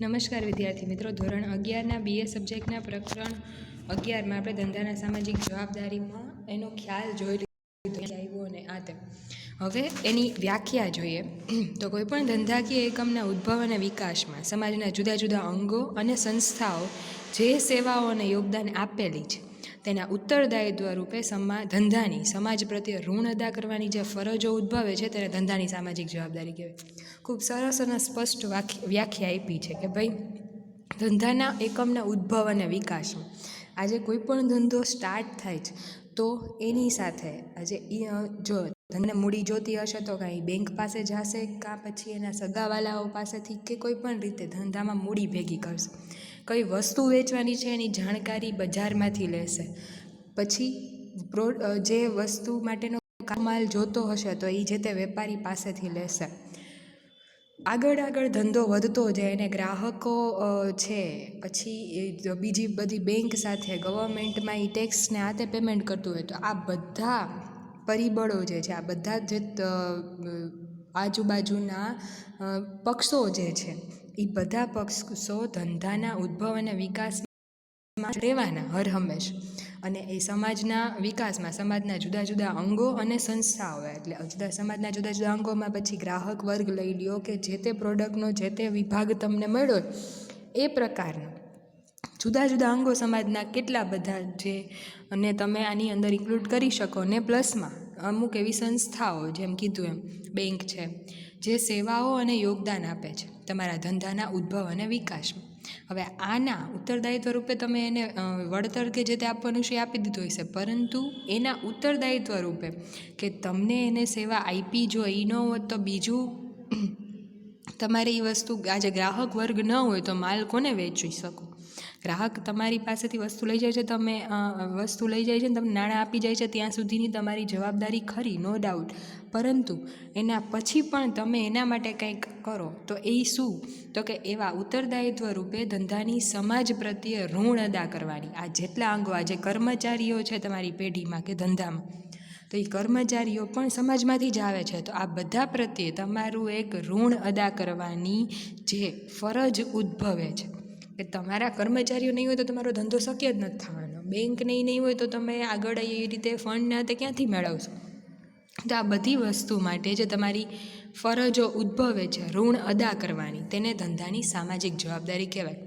નમસ્કાર વિદ્યાર્થી મિત્રો, ધોરણ 11ના BA સબ્જેક્ટના પ્રકરણ 11માં આપણે ધંધાના સામાજિક જવાબદારીમાં એનો ખ્યાલ જોઈ લીધો આવ્યો અને આ તેમ. હવે એની વ્યાખ્યા જોઈએ તો કોઈપણ ધંધાકીય એકમના ઉદ્ભવ અને વિકાસમાં સમાજના જુદા જુદા અંગો અને સંસ્થાઓ જે સેવાઓ અને યોગદાન આપેલી છે તેના ઉત્તરદાયિત્વ રૂપે ધંધાની સમાજ પ્રત્યે ઋણ અદા કરવાની જે ફરજો ઉદ્ભવે છે તેને ધંધાની સામાજિક જવાબદારી કહેવાય. ખૂબ સરસ અને સ્પષ્ટ વ્યાખ્યા આપી છે કે ભાઈ ધંધાના એકમના ઉદ્ભવ અને વિકાસમાં આજે કોઈ પણ ધંધો સ્ટાર્ટ થાય છે તો એની સાથે આજે જો ધંધાને મૂડી જોતી હશે તો કાંઈ બેંક પાસે જશે કાં પછી એના સગાવાલાઓ પાસેથી કે કોઈ પણ રીતે ધંધામાં મૂડી ભેગી કરશે. કઈ વસ્તુ વેચવાની છે એની જાણકારી બજારમાંથી લેશે. પછી જે વસ્તુ માટેનો માલ જોતો હશે તો એ જે તે વેપારી પાસેથી લેશે. આગળ ધંધો વધતો જાય અને ગ્રાહકો છે પછી બીજી બધી બેંક સાથે ગવર્મેન્ટમાં એ ટેક્સને આ તે પેમેન્ટ કરતું હોય તો આ બધા પરિબળો જે છે, આ બધા જે આજુબાજુના પક્ષો જે છે એ બધા પક્ષો ધંધાના ઉદ્ભવ અને વિકાસમાં રહેવાના હર હંમેશ. અને એ સમાજના વિકાસમાં સમાજના જુદા જુદા અંગો અને સંસ્થાઓ એટલે સમાજના જુદા જુદા અંગોમાં પછી ગ્રાહક વર્ગ લઈ લ્યો કે જે તે પ્રોડક્ટનો જે તે વિભાગ તમને મળ્યો એ પ્રકારના જુદા જુદા અંગો સમાજના કેટલા બધા છે અને તમે આની અંદર ઇન્ક્લુડ કરી શકો. ને પ્લસમાં અમુક એવી સંસ્થાઓ જેમ કીધું એમ બેંક છે જે સેવાઓ અને યોગદાન આપે છે તમારા ધંધાના ઉદ્ભવ અને વિકાસમાં. હવે આના ઉત્તરદાયિત્વ રૂપે તમે એને વળતર કે જે તે આપવાનું છે આપી દીધું હશે, પરંતુ એના ઉત્તરદાયિત્વ રૂપે કે તમને એને સેવા આપી જો એ ન હોત તો બીજું તમારે એ વસ્તુ આજે ગ્રાહક વર્ગ ન હોય તો માલ કોને વેચી શકો? ગ્રાહક તમારી પાસેથી વસ્તુ લઈ જાય છે, તમે વસ્તુ લઈ જાય છે ને તમને નાણાં આપી જાય છે ત્યાં સુધીની તમારી જવાબદારી ખરી, નો ડાઉટ. પરંતુ એના પછી પણ તમે એના માટે કંઈક કરો તો એ શું? તો કે એવા ઉત્તરદાયિત્વ રૂપે ધંધાની સમાજ પ્રત્યે ઋણ અદા કરવાની. આ જેટલા અંગો આજે કર્મચારીઓ છે તમારી પેઢીમાં કે ધંધામાં તો એ કર્મચારીઓ પણ સમાજમાંથી જ આવે છે, તો આ બધા પ્રત્યે તમારું એક ઋણ અદા કરવાની જે ફરજ ઉદ્ભવે છે કે તમારા કર્મચારીઓ નહીં હોય તો તમારો ધંધો શક્ય જ નથી થવાનો. બેંક નહીં હોય તો તમે આગળ એ રીતે ફંડના તે ક્યાંથી મેળવશો? તો આ બધી વસ્તુ માટે જે તમારી ફરજો ઉદ્ભવે છે ઋણ અદા કરવાની, તેને ધંધાની સામાજિક જવાબદારી કહેવાય.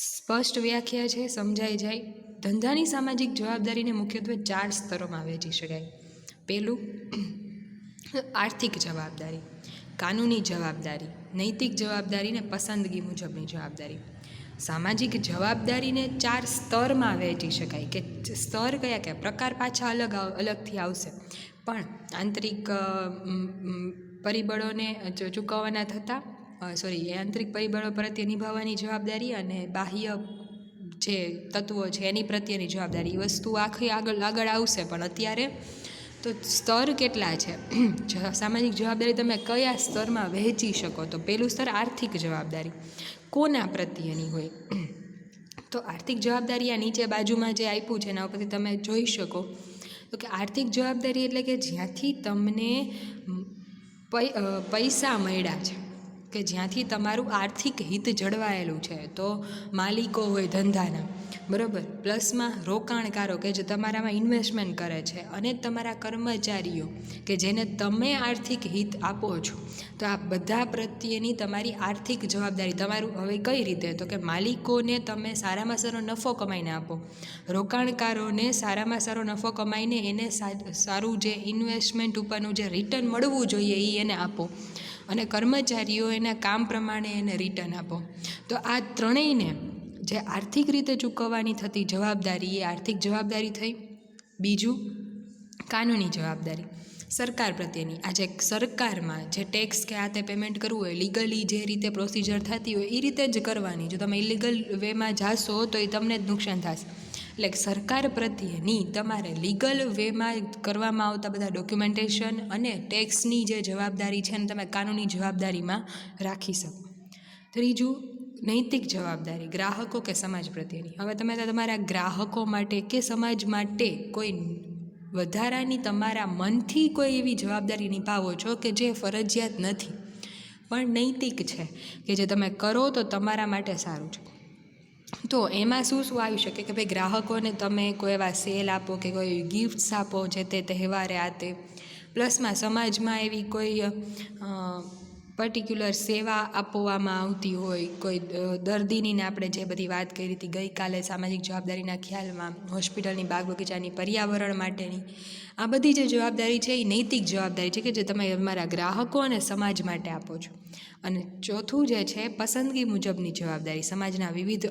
સ્પષ્ટ વ્યાખ્યા છે, સમજાઈ જાય. ધંધાની સામાજિક જવાબદારીને મુખ્યત્વે 4 સ્તરોમાં વહેંચી શકાય. પહેલું આર્થિક જવાબદારી, કાનૂની જવાબદારી, નૈતિક જવાબદારી ને પસંદગી મુજબની જવાબદારી. સામાજિક જવાબદારીને 4 સ્તરમાં વહેંચી શકાય કે સ્તર કયા પ્રકાર પાછા અલગથી આવશે, પણ આંતરિક પરિબળોને ચૂકવવાના થતાં આંતરિક પરિબળો પ્રત્યે નિભાવવાની જવાબદારી અને બાહ્ય જે તત્વો છે એની પ્રત્યેની જવાબદારી. એ વસ્તુ આખી આગળ આવશે, પણ અત્યારે તો સ્તર કેટલા છે સામાજિક જવાબદારી તમે કયા સ્તરમાં વહેંચી શકો? તો પહેલું સ્તર આર્થિક જવાબદારી કોના પ્રત્યેની હોય? તો આર્થિક જવાબદારી આ નીચે બાજુમાં જે આપ્યું છે એના ઉપરથી તમે જોઈ શકો તો કે આર્થિક જવાબદારી એટલે કે જ્યાંથી તમને પૈસા મળ્યા છે, કે જ્યાંથી તમારું આર્થિક હિત જળવાયેલું છે, તો માલિકો હોય ધંધાના, બરાબર, પ્લસમાં રોકાણકારો કે જે તમારામાં ઇન્વેસ્ટમેન્ટ કરે છે, અને તમારા કર્મચારીઓ કે જેને તમે આર્થિક હિત આપો છો. તો આ બધા પ્રત્યેની તમારી આર્થિક જવાબદારી તમારું હવે કઈ રીતે? તો કે માલિકોને તમે સારામાં સારો નફો કમાઈને આપો, રોકાણકારોને સારામાં સારો નફો કમાઈને એને સારું જે ઇન્વેસ્ટમેન્ટ ઉપરનું જે રિટર્ન મળવું જોઈએ એ એને આપો, અને કર્મચારીઓ એના કામ પ્રમાણે એને રિટર્ન આપો. તો આ ત્રણેયને જે આર્થિક રીતે ચૂકવવાની થતી જવાબદારી એ આર્થિક જવાબદારી થઈ. બીજું કાનૂની જવાબદારી સરકાર પ્રત્યેની. આજે સરકારમાં જે ટેક્સ કે આ તે પેમેન્ટ કરવું હોય, લીગલી જે રીતે પ્રોસિજર થતી હોય એ રીતે જ કરવાની. જો તમે ઇલીગલ વેમાં જાશો તો એ તમને જ નુકસાન થશે. એટલે સરકાર પ્રત્યેની તમારે લીગલ વેમાં કરવામાં આવતા બધા ડોક્યુમેન્ટેશન અને ટેક્સની જે જવાબદારી છે ને તમે કાનૂની જવાબદારીમાં રાખી શકો. ત્રીજું નૈતિક જવાબદારી ગ્રાહકો કે સમાજ પ્રત્યેની. હવે તમે તમારા ગ્રાહકો માટે કે સમાજ માટે કોઈ વધારાની તમારા મનથી કોઈ એવી જવાબદારી નિભાવો છો કે જે ફરજિયાત નથી, પણ નૈતિક છે, કે જે તમે કરો તો તમારા માટે સારું છે. તો એમાં શું શું આવી શકે કે ભાઈ ગ્રાહકોને તમે કોઈ એવા સેલ આપો કે કોઈ ગિફ્ટ્સ આપો જે તે તહેવારે આ તે, પ્લસમાં સમાજમાં એવી કોઈ પર્ટિક્યુલર સેવા આપવામાં આવતી હોય, કોઈ દર્દીનીને આપણે જે બધી વાત કરી હતી ગઈકાલે સામાજિક જવાબદારીના ખ્યાલમાં, હોસ્પિટલની બાગ બગીચાની પર્યાવરણ માટેની, આ બધી જે જવાબદારી છે એ નૈતિક જવાબદારી છે કે જે તમે તમારા ગ્રાહકો અને સમાજ માટે આપો છો. અને ચોથું જે છે પસંદગી મુજબની જવાબદારી, સમાજના વિવિધ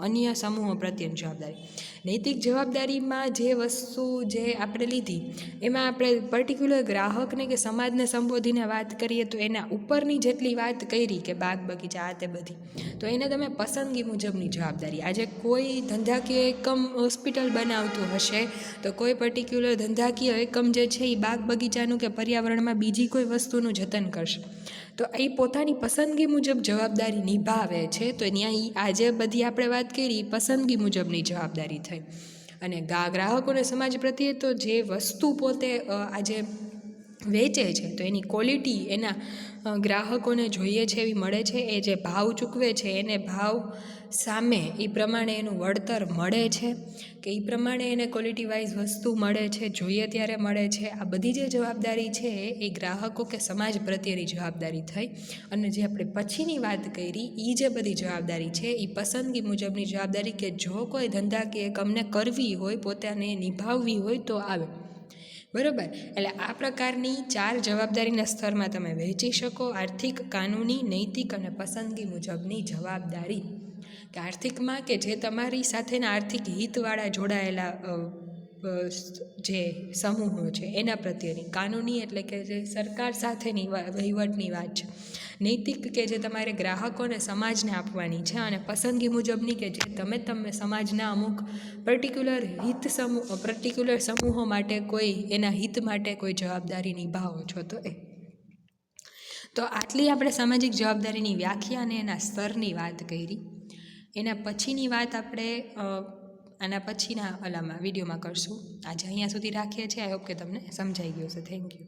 અન્ય સમૂહો પ્રત્યેની જવાબદારી. નૈતિક જવાબદારીમાં જે વસ્તુ જે આપણે લીધી એમાં આપણે પર્ટિક્યુલર ગ્રાહકને કે સમાજને સંબોધીને વાત કરીએ તો એના ઉપરની જેટલી વાત કરી કે બાગ બગીચા આ તે બધી, તો એને તમે પસંદગી મુજબની જવાબદારી. આજે કોઈ ધંધાકીય એકમ હોસ્પિટલ બનાવતું હશે તો કોઈ પર્ટિક્યુલર ધંધાકીય એકમ જે છે એ બાગ બગીચાનું કે પર્યાવરણમાં બીજી કોઈ વસ્તુનું જતન કરશે, તો એ પોતાની પસંદગી મુજબ જવાબદારી નિભાવે છે. તો ત્યાં આજે બધી આપણે વાત કરી પસંદગી મુજબની જવાબદારી થઈ. અને ગ્રાહકોને સમાજ પ્રત્યે તો જે વસ્તુ પોતે આજે વેચે છે તો એની ક્વોલિટી એના ગ્રાહકોને જોઈએ છે એવી મળે છે, એ જે ભાવ ચૂકવે છે એને ભાવ સામે એ પ્રમાણે એનું વળતર મળે છે કે એ પ્રમાણે એને ક્વોલિટી વાઇઝ વસ્તુ મળે છે, જોઈએ ત્યારે મળે છે. આ બધી જે જવાબદારી છે એ ગ્રાહકો કે સમાજ પ્રત્યેની જવાબદારી થઈ. અને જે આપણે પછીની વાત કરી એ જે બધી જવાબદારી છે એ પસંદગી મુજબની જવાબદારી, કે જો કોઈ ધંધા કે એકમને કરવી હોય, પોતાને નિભાવવી હોય તો આવે, બરાબર. એટલે આ પ્રકારની 4 જવાબદારીના સ્તરમાં તમે વહેંચી શકો: આર્થિક, કાનૂની, નૈતિક અને પસંદગી મુજબની જવાબદારી. કે આર્થિકમાં કે જે તમારી સાથેના આર્થિક હિતવાળા જોડાયેલા જે સમૂહો છે એના પ્રત્યેની, કાનૂની એટલે કે જે સરકાર સાથેની વહીવટની વાત છે, નૈતિક કે જે તમારે ગ્રાહકો અને સમાજને આપવાની છે, અને પસંદગી મુજબની કે જે તમે સમાજના અમુક પર્ટિક્યુલર સમૂહો માટે કોઈ એના હિત માટે કોઈ જવાબદારી નિભાવો છો તો એ. તો આટલી આપણે સામાજિક જવાબદારીની વ્યાખ્યા અને એના સ્તરની વાત કરી. એના પછીની વાત આપણે આના પછીના વિડીયોમાં કરશું. આજે અહીંયા સુધી રાખીએ છીએ. આઈ હોપ કે તમને સમજાઈ ગયું હશે. Thank you.